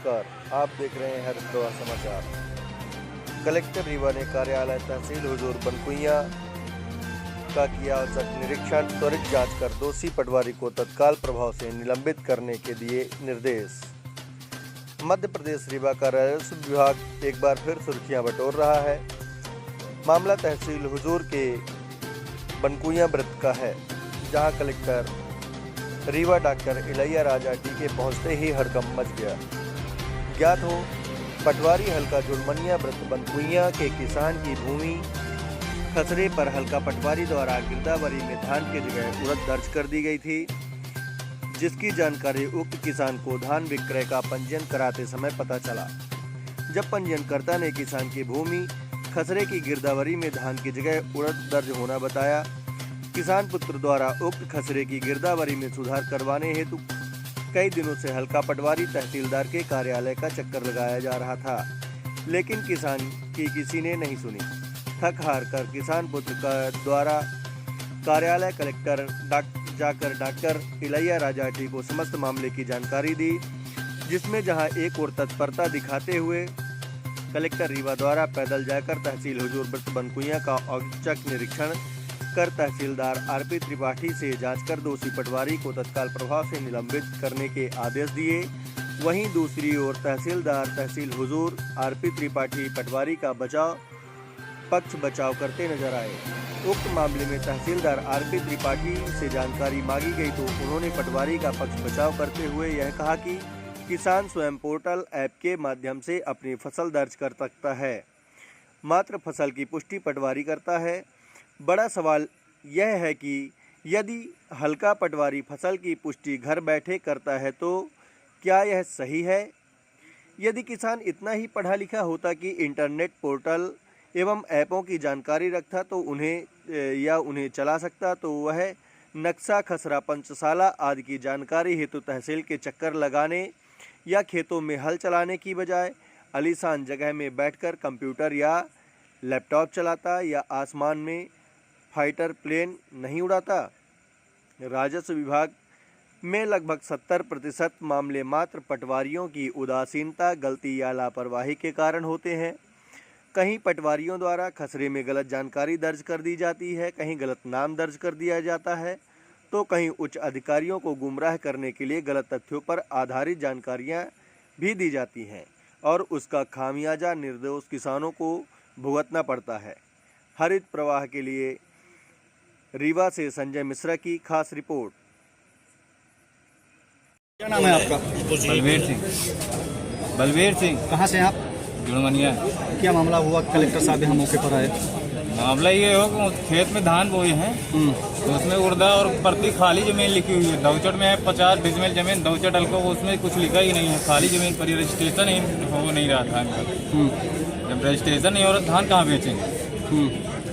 नमस्कार, आप देख रहे हैं हर प्रवाह समाचार। कलेक्टर रीवा ने कार्यालय तहसील हुजूर बनकुइया का किया औचक निरीक्षण, त्वरित जांच कर दोषी पटवारी को तत्काल प्रभाव से निलंबित करने के दिए निर्देश। मध्य प्रदेश रीवा का राजस्व विभाग एक बार फिर सुर्खियां बटोर रहा है। मामला तहसील हुजूर के बनकुइया वृत्त का है, जहां कलेक्टर रीवा डॉक्टर इलैया राजा टीके पहुंचते ही हड़कंप मच गया। ज्ञात हो, पटवारी हल्का जुड़मनिया वृत्त बनकुइया के किसान की भूमि खसरे पर हल्का पटवारी द्वारा गिरदावरी में धान की जगह उड़द दर्ज कर दी गई थी, जिसकी जानकारी उक्त किसान को धान विक्रय का पंजीयन कराते समय पता चला। जब पंजीयनकर्ता ने किसान की भूमि खसरे की गिरदावरी में धान की जगह उड़द दर्ज होना बताया, किसान पुत्र द्वारा उक्त खसरे की गिरदावरी में सुधार करवाने हेतु कई दिनों से हल्का पटवारी तहसीलदार के कार्यालय का चक्कर लगाया जा रहा था, लेकिन किसान की किसी ने नहीं सुनी। थक हार कर किसान पुत्र का द्वारा कार्यालय कलेक्टर जाकर डॉक्टर इलैया राजा टी को समस्त मामले की जानकारी दी, जिसमें जहां एक और तत्परता दिखाते हुए कलेक्टर रीवा द्वारा पैदल जाकर तहसील हुजूर वृत्त बनकुइया का औचक निरीक्षण कर तहसीलदार आरपी त्रिपाठी से जांच कर दोषी पटवारी को तत्काल प्रभाव से निलंबित करने के आदेश दिए। वहीं दूसरी ओर तहसीलदार तहसील हुजूर आरपी त्रिपाठी पटवारी का पक्ष बचाव करते नजर आए। उक्त मामले में तहसीलदार आरपी त्रिपाठी से जानकारी मांगी गई तो उन्होंने पटवारी का पक्ष बचाव करते हुए यह कहा कि किसान स्वयं पोर्टल ऐप के माध्यम से अपनी फसल दर्ज कर सकता है, मात्र फसल की पुष्टि पटवारी करता है। बड़ा सवाल यह है कि यदि हल्का पटवारी फसल की पुष्टि घर बैठे करता है तो क्या यह सही है? यदि किसान इतना ही पढ़ा लिखा होता कि इंटरनेट पोर्टल एवं ऐपों की जानकारी रखता तो उन्हें चला सकता, तो वह नक्शा खसरा पंचशाला आदि की जानकारी हेतु तहसील के चक्कर लगाने या खेतों में हल चलाने की बजाय आलीशान जगह में बैठकर कंप्यूटर या लैपटॉप चलाता या आसमान में फाइटर प्लेन नहीं उड़ाता। राजस्व विभाग में लगभग 70% मामले मात्र पटवारियों की उदासीनता, गलती या लापरवाही के कारण होते हैं। कहीं पटवारियों द्वारा खसरे में गलत जानकारी दर्ज कर दी जाती है, कहीं गलत नाम दर्ज कर दिया जाता है, तो कहीं उच्च अधिकारियों को गुमराह करने के लिए गलत तथ्यों पर आधारित जानकारियां भी दी जाती हैं और उसका खामियाजा निर्दोष किसानों को भुगतना पड़ता है। हरित प्रवाह के लिए रीवा से संजय मिश्रा की खास रिपोर्ट। क्या नाम है आपका? बलवीर सिंह। कहाँ से हैं आप? जुड़मनिया। क्या मामला हुआ? कलेक्टर साहब यहाँ मौके पर आए। मामला ये हो कि खेत में धान बोए हैं, तो उसमें उड़दा और प्रति खाली जमीन लिखी हुई है। दौचट में है 50 डिसमिल जमीन, दौचट हल्को, उसमें कुछ लिखा ही नहीं है, खाली जमीन पर रजिस्ट्रेशन ही हो नहीं रहा था। जब रजिस्ट्रेशन नहीं हो रहा, धान कहाँ बेचेंगे?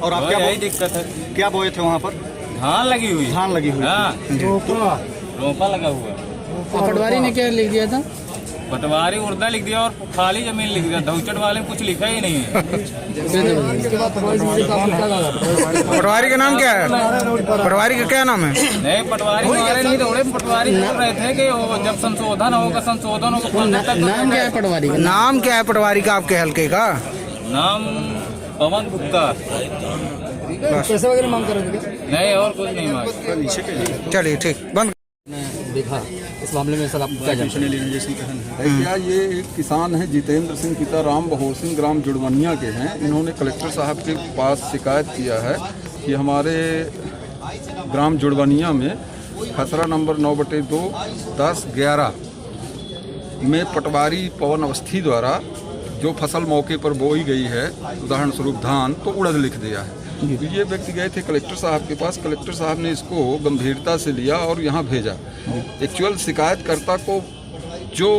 और आप यही दिक्कत है। क्या बोए थे वहाँ पर? धान लगी हुई। धान लगी हुई। हाँ, रोपा लगा हुआ। पटवारी ने क्या लिख दिया था? पटवारी उड़दा लिख दिया और खाली जमीन लिख दिया, दौचट वाले में कुछ लिखा ही नहीं है। पटवारी का नाम क्या है? पटवारी का क्या नाम है? नहीं, पटवारी हमारे नहीं दौड़े, पटवारी बोल रहे थे कि जब संशोधन होगा नाम क्या है पटवारी का? नाम क्या है पटवारी का आपके हल्के का? नाम पवन गुप्ता। पैसे वगैरह मांग कर रहे थे? नहीं, और कुछ नहीं मांग। चलिए ठीक, बंद। देखा इस मामले में सर आप क्या जानकारी लेने जैसी है? क्या ये एक किसान है जितेंद्र सिंह पिता राम बहोर सिंह ग्राम जुड़मनिया के हैं। इन्होंने कलेक्टर साहब के पास शिकायत किया है कि हमारे ग्राम जुड़मनिया में खसरा नंबर 9/2 10/11 में पटवारी पवन अवस्थी द्वारा जो फसल मौके पर बोई गई है, उदाहरण स्वरूप धान, तो उड़द लिख दिया है। तो ये व्यक्ति गए थे कलेक्टर साहब के पास, कलेक्टर साहब ने इसको गंभीरता से लिया और यहाँ भेजा। एक्चुअल शिकायतकर्ता को जो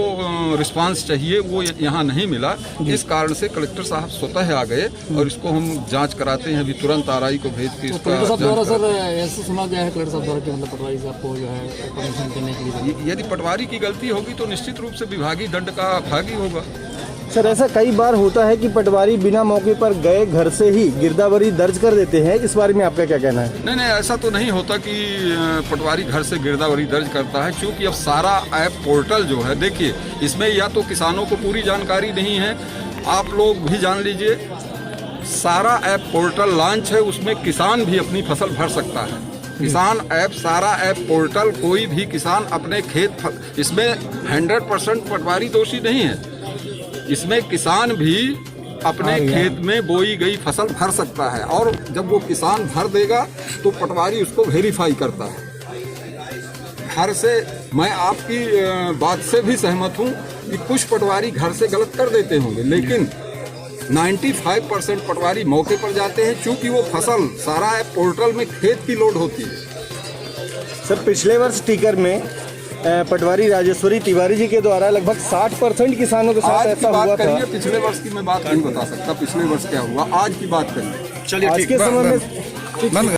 रिस्पांस चाहिए वो यहाँ नहीं मिला, इस कारण से कलेक्टर साहब स्वतः आ गए और इसको हम जांच कराते हैं। अभी तुरंत आरआई को भेज के कलेक्टर साहब द्वारा सर ऐसा सुना गया है कलेक्टर साहब द्वारा कि मतलब पटवारी साहब को जो है परमिशन देने के लिए यदि पटवारी की गलती होगी तो निश्चित रूप से विभागीय दंड का भागी होगा। सर ऐसा कई बार होता है कि पटवारी बिना मौके पर गए घर से ही गिरदावरी दर्ज कर देते हैं, इस बारे में आपका क्या कहना है? नहीं, ऐसा तो नहीं होता कि पटवारी घर से गिरदावरी दर्ज करता है, क्योंकि अब सारा ऐप पोर्टल जो है, देखिए इसमें या तो किसानों को पूरी जानकारी नहीं है, आप लोग भी जान लीजिए, सारा ऐप पोर्टल लॉन्च है, उसमें किसान भी अपनी फसल भर सकता है। किसान ऐप, सारा ऐप पोर्टल, कोई भी किसान अपने खेत, इसमें 100% पटवारी दोषी नहीं है, इसमें किसान भी अपने खेत में बोई गई फसल भर सकता है, और जब वो किसान भर देगा तो पटवारी उसको वेरीफाई करता है। घर से मैं आपकी बात से भी सहमत हूँ कि कुछ पटवारी घर से गलत कर देते होंगे, लेकिन 95% पटवारी मौके पर जाते हैं, क्योंकि वो फसल सारा ऐप पोर्टल में खेत की लोड होती है। सर पिछले वर्ष टीकर में पटवारी राजेश्वरी तिवारी जी के द्वारा लगभग 60% किसानों के साथ ऐसा हुआ था। पिछले वर्ष की मैं बात नहीं बता सकता, पिछले वर्ष क्या हुआ, आज की बात करिए। चलिए आज के समय में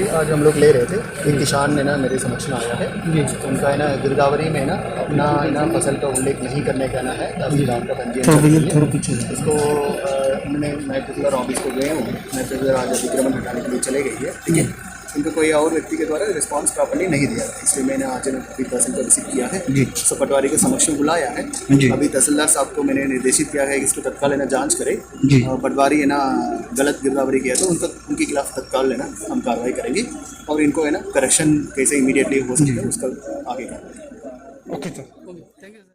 आज हम लोग ले रहे थे, एक किसान ने ना मेरे समक्ष में आया है, उनका है ना गिरदावरी में ना अपना ना फसल का उल्लेख नहीं करने का ना है, तहसीलदार का पंजीयन इसको उन्होंने, मैं तहसीलदार ऑफिस को गए हूँ, मैं तहसीलदार आज अतिक्रमण हटाने के लिए चले गई है, ठीक है। उनको कोई और व्यक्ति के द्वारा रिस्पांस प्रॉपर्ली नहीं दिया, इसलिए मैंने आज अभी तहसील को रिसीव किया है, तो पटवारी के समक्ष में बुलाया है। अभी तहसीलदार साहब को मैंने निर्देशित किया है कि इसको तत्काल लेना जांच करे, पटवारी है ना गलत गिरदावरी किया तो उनके खिलाफ तत्काल लेना हम कार्रवाई करेंगे, और इनको है ना करेक्शन कैसे इमीडिएटली हो सके उसका आगे कार्रवाई। Okay sir, thank you.